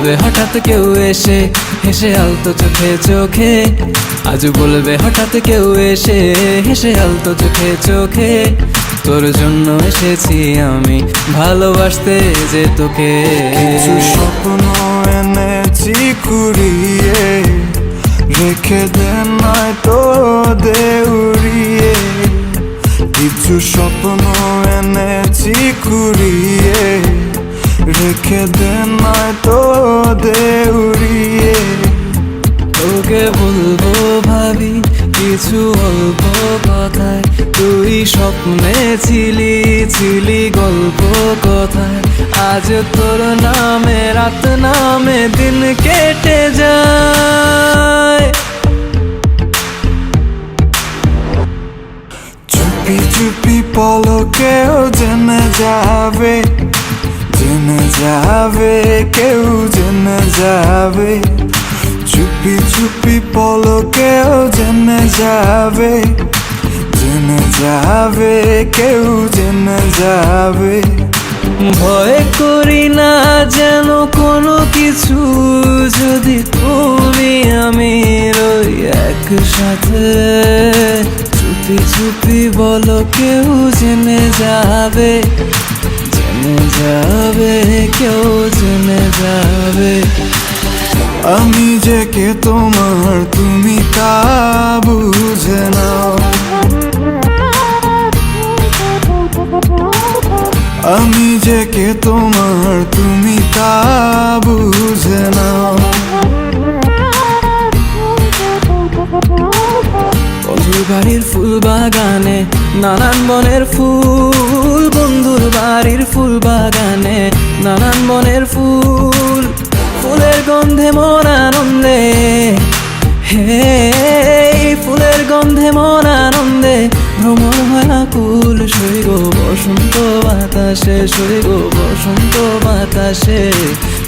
বলবে হঠাৎ কেউ এসে হেসে আলতো চোখে চোখে, আজ বলবে হঠাৎ কেউ এসে হেসে আলতো চোখে চোখে, তোর জন্য এসেছি আমি ভালোবাসতে যে তোকে। কিছু স্বপ্ন এনেছি কুড়িয়ে, রেখে দে নয়তো দে উড়িয়ে। কিছু স্বপ্ন এনেছি কুড়িয়ে, রেখে দে নয়তো দে উড়িয়ে। তোকে বলবো ভাবি কিছু অল্প কথায়, তুই স্বপ্নে ছিলি ছিলি গল্প কথায়, আজ তোর নামে রাত নামে দিন কেটে যায়। চুপি চুপি পলকেও জেনে যাবে, জেনে যাবে কেউ জেনে যাবে। চুপি চুপি পলকেও জেনে যাবে, জেনে যাবে কেউ জেনে যাবে। ভয় করি না যেন কোনো কিছু, যদি তুমি আমি রই একসাথে। চুপি চুপি বলো কেউ জেনে যাবে, জেনে যাবে কেউ জেনে যাবে। আমি যে কে তোমার তুমি তা বুঝে নাও, আমি যে কে তোমার তুমি তা বুঝে নাও। বন্ধুর বাড়ির ফুল বাগানে নানান বনের ফুল, বন্ধুর বাড়ির ফুল বাগানে নানান বনের ফুল, ফুলের গন্ধে মন আনন্দে, হে ফুলের গন্ধে মন আনন্দে ভ্রমণ হয় আকুল। সই গো বসন্ত বাতাসে, সই গো বসন্ত বাতাসে,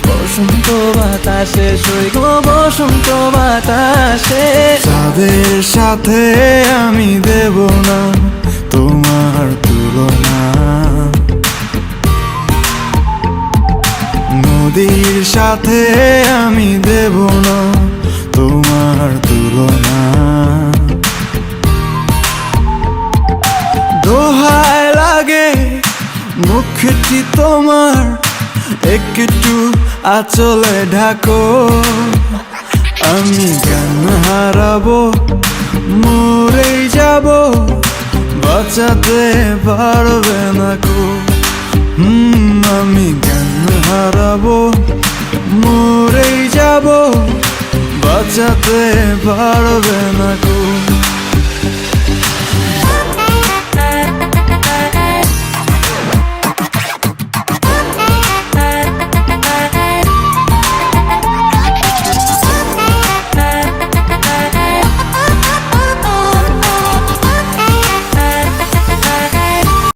বসন্ত বাতাসে, সই গো বসন্ত বাতাসে। তাদের সাথে আমি দেব না তোমার তুলনা, নদীর সাথে আমি দেব না তোমার তুলনা। দোহায় লাগে মুখটি তোমার, একটু আঁচলে ঢাকো। আমি জ্ঞান হারাবো, মরেই যাব, বাঁচাতে পারবে না কো। আমি জ্ঞান হারাবো, মরেই যাব, বাঁচাতে পারবে না কো।